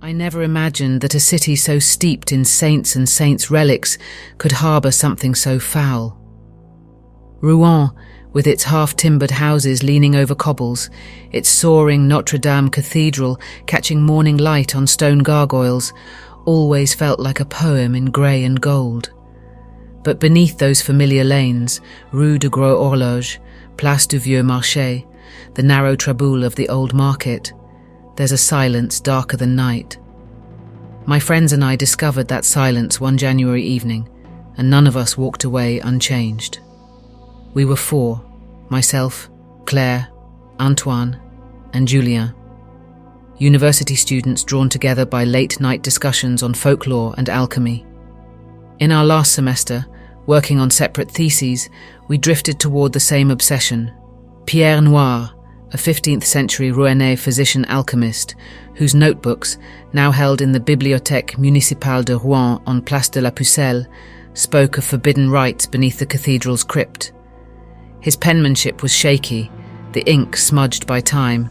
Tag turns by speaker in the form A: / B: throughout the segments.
A: I never imagined that a city so steeped in saints and saints' relics could harbour something so foul. Rouen, with its half-timbered houses leaning over cobbles, its soaring Notre-Dame Cathedral catching morning light on stone gargoyles, always felt like a poem in grey and gold. But beneath those familiar lanes, Rue de Gros Horloge, Place du Vieux Marché, the narrow traboules of the old market, there's a silence darker than night. My friends and I discovered that silence one January evening, and none of us walked away unchanged. We were four: myself, Claire, Antoine, and Julien. University students drawn together by late-night discussions on folklore and alchemy. In our last semester, working on separate theses, we drifted toward the same obsession: Pierre Noir, a 15th century Rouennais physician-alchemist, whose notebooks, now held in the Bibliothèque Municipale de Rouen on Place de la Pucelle, spoke of forbidden rites beneath the cathedral's crypt. His penmanship was shaky, the ink smudged by time,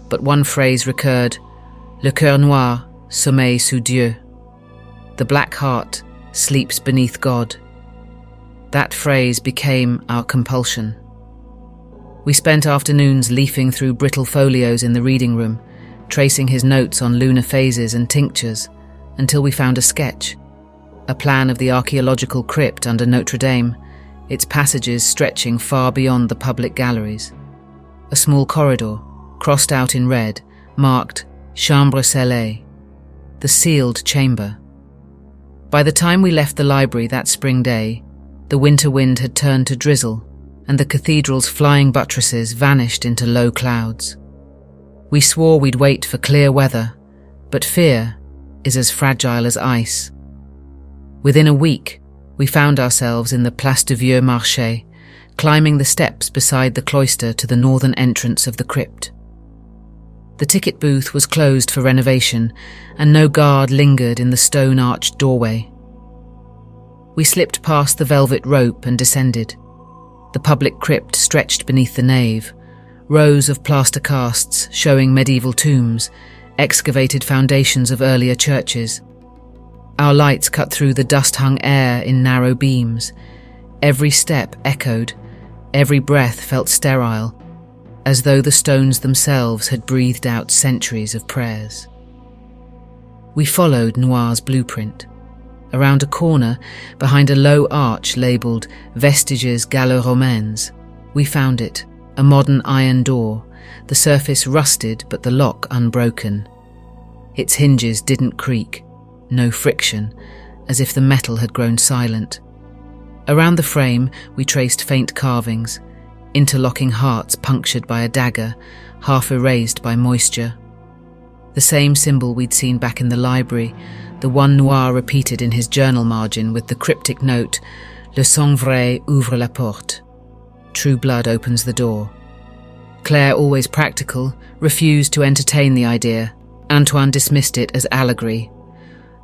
A: but one phrase recurred: Le cœur noir sommeille sous Dieu. The black heart sleeps beneath God. That phrase became our compulsion. We spent afternoons leafing through brittle folios in the reading room, tracing his notes on lunar phases and tinctures, until we found a sketch, a plan of the archaeological crypt under Notre-Dame, its passages stretching far beyond the public galleries. A small corridor, crossed out in red, marked Chambre Scellée, the sealed chamber. By the time we left the library that spring day, the winter wind had turned to drizzle, and the cathedral's flying buttresses vanished into low clouds. We swore we'd wait for clear weather, but fear is as fragile as ice. Within a week, we found ourselves in the Place du Vieux Marché, climbing the steps beside the cloister to the northern entrance of the crypt. The ticket booth was closed for renovation, and no guard lingered in the stone-arched doorway. We slipped past the velvet rope and descended. The public crypt stretched beneath the nave, rows of plaster casts showing medieval tombs, excavated foundations of earlier churches. Our lights cut through the dust-hung air in narrow beams. Every step echoed, every breath felt sterile, as though the stones themselves had breathed out centuries of prayers. We followed Noir's blueprint. Around a corner, behind a low arch labelled Vestiges Gallo-Romains, we found it, a modern iron door, the surface rusted but the lock unbroken. Its hinges didn't creak, no friction, as if the metal had grown silent. Around the frame we traced faint carvings, interlocking hearts punctured by a dagger, half erased by moisture. The same symbol we'd seen back in the library, the one Noir repeated in his journal margin with the cryptic note, Le sang vrai ouvre la porte. True blood opens the door. Claire, always practical, refused to entertain the idea. Antoine dismissed it as allegory.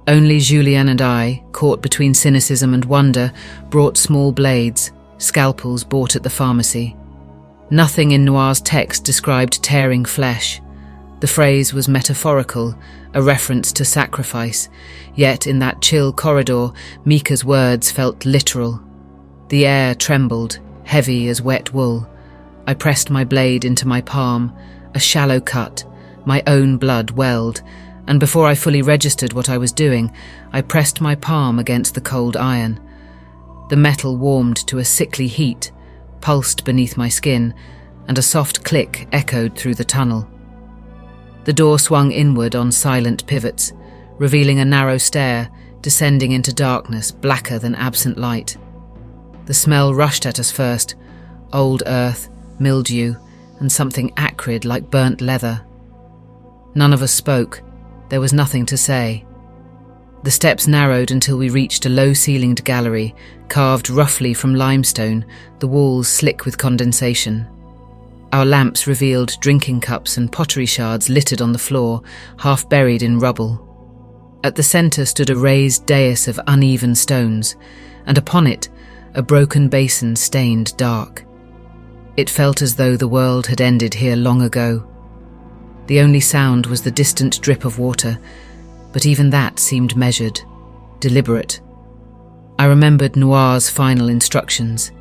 A: Only Julien and I, caught between cynicism and wonder, brought small blades, scalpels bought at the pharmacy. Nothing in Noir's text described tearing flesh. The phrase was metaphorical, a reference to sacrifice, yet in that chill corridor, Mika's words felt literal. The air trembled, heavy as wet wool. I pressed my blade into my palm, a shallow cut, my own blood welled, and before I fully registered what I was doing, I pressed my palm against the cold iron. The metal warmed to a sickly heat, pulsed beneath my skin, and a soft click echoed through the tunnel. The door swung inward on silent pivots, revealing a narrow stair, descending into darkness blacker than absent light. The smell rushed at us first, old earth, mildew, and something acrid like burnt leather. None of us spoke. There was nothing to say. The steps narrowed until we reached a low-ceilinged gallery, carved roughly from limestone, the walls slick with condensation. Our lamps revealed drinking cups and pottery shards littered on the floor, half buried in rubble. At the centre stood a raised dais of uneven stones, and upon it a broken basin stained dark. It felt as though the world had ended here long ago. The only sound was the distant drip of water, but even that seemed measured, deliberate. I remembered Noir's final instructions.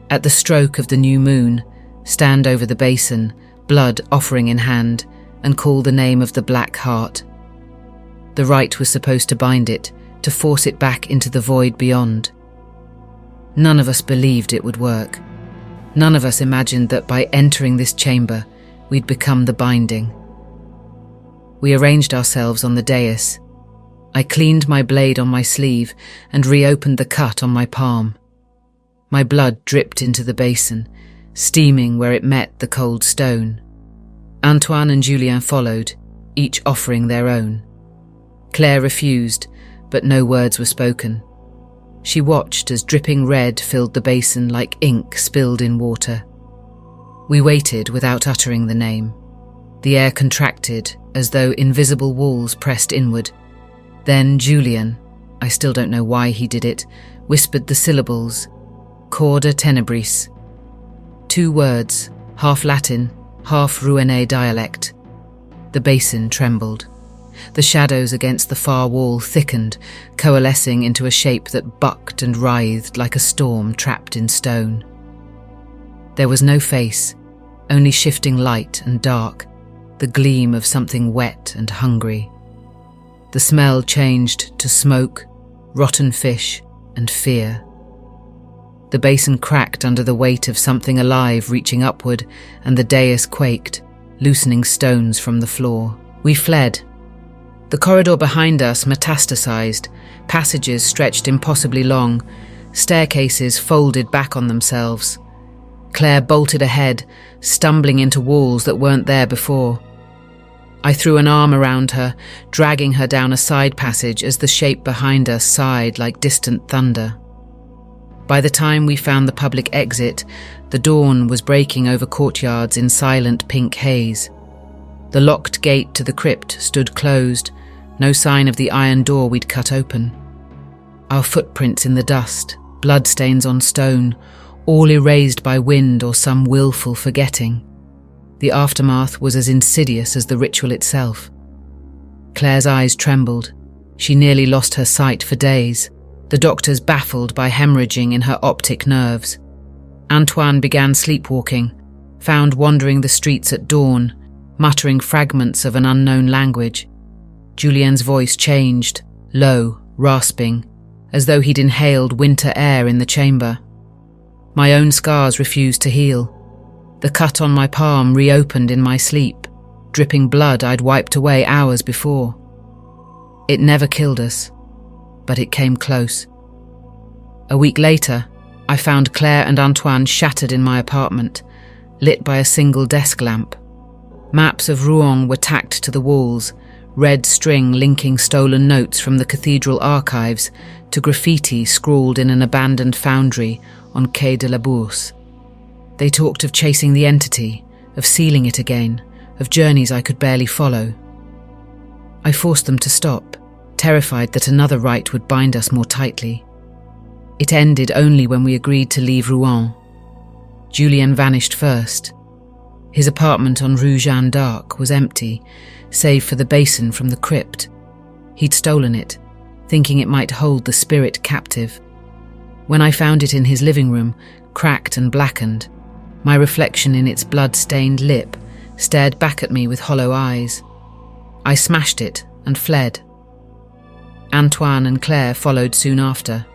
A: At the stroke of the new moon, stand over the basin, blood offering in hand, and call the name of the Black Heart. The rite was supposed to bind it, to force it back into the void beyond. None of us believed it would work. None of us imagined that by entering this chamber, we'd become the binding. We arranged ourselves on the dais. I cleaned my blade on my sleeve and reopened the cut on my palm. My blood dripped into the basin, steaming where it met the cold stone. Antoine and Julien followed, each offering their own. Claire refused, but no words were spoken. She watched as dripping red filled the basin like ink spilled in water. We waited without uttering the name. The air contracted as though invisible walls pressed inward. Then Julien, I still don't know why he did it, whispered the syllables, Cauda Tenebris. 2 words, half Latin, half Rouennais dialect. The basin trembled. The shadows against the far wall thickened, coalescing into a shape that bucked and writhed like a storm trapped in stone. There was no face, only shifting light and dark, the gleam of something wet and hungry. The smell changed to smoke, rotten fish, and fear. The basin cracked under the weight of something alive reaching upward, and the dais quaked, loosening stones from the floor. We fled. The corridor behind us metastasized, passages stretched impossibly long, staircases folded back on themselves. Claire bolted ahead, stumbling into walls that weren't there before. I threw an arm around her, dragging her down a side passage as the shape behind us sighed like distant thunder. By the time we found the public exit, the dawn was breaking over courtyards in silent pink haze. The locked gate to the crypt stood closed, no sign of the iron door we'd cut open. Our footprints in the dust, bloodstains on stone, all erased by wind or some willful forgetting. The aftermath was as insidious as the ritual itself. Claire's eyes trembled. She nearly lost her sight for days, the doctors baffled by hemorrhaging in her optic nerves. Antoine began sleepwalking, found wandering the streets at dawn, muttering fragments of an unknown language. Julien's voice changed, low, rasping, as though he'd inhaled winter air in the chamber. My own scars refused to heal. The cut on my palm reopened in my sleep, dripping blood I'd wiped away hours before. It never killed us, but it came close. A week later, I found Claire and Antoine shattered in my apartment, lit by a single desk lamp. Maps of Rouen were tacked to the walls, red string linking stolen notes from the Cathedral archives to graffiti scrawled in an abandoned foundry on Quai de la Bourse. They talked of chasing the entity, of sealing it again, of journeys I could barely follow. I forced them to stop, terrified that another rite would bind us more tightly. It ended only when we agreed to leave Rouen. Julien vanished first. His apartment on Rue Jeanne d'Arc was empty, save for the basin from the crypt. He'd stolen it, thinking it might hold the spirit captive. When I found it in his living room, cracked and blackened, my reflection in its blood-stained lip stared back at me with hollow eyes. I smashed it and fled. Antoine and Claire followed soon after.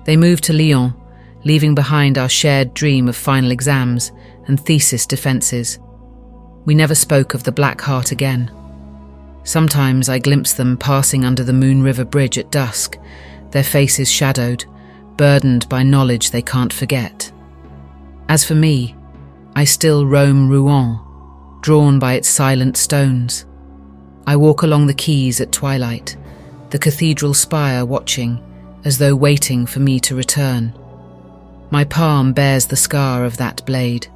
A: They moved to Lyon, leaving behind our shared dream of final exams and thesis defences. We never spoke of the Black Heart again. Sometimes I glimpse them passing under the Moon River Bridge at dusk, their faces shadowed, burdened by knowledge they can't forget. As for me, I still roam Rouen, drawn by its silent stones. I walk along the quays at twilight, the cathedral spire watching, as though waiting for me to return. My palm bears the scar of that blade.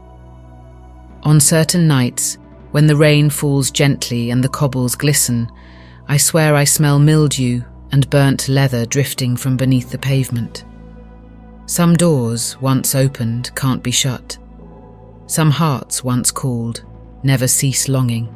A: On certain nights, when the rain falls gently and the cobbles glisten, I swear I smell mildew and burnt leather drifting from beneath the pavement. Some doors, once opened, can't be shut. Some hearts, once called, never cease longing.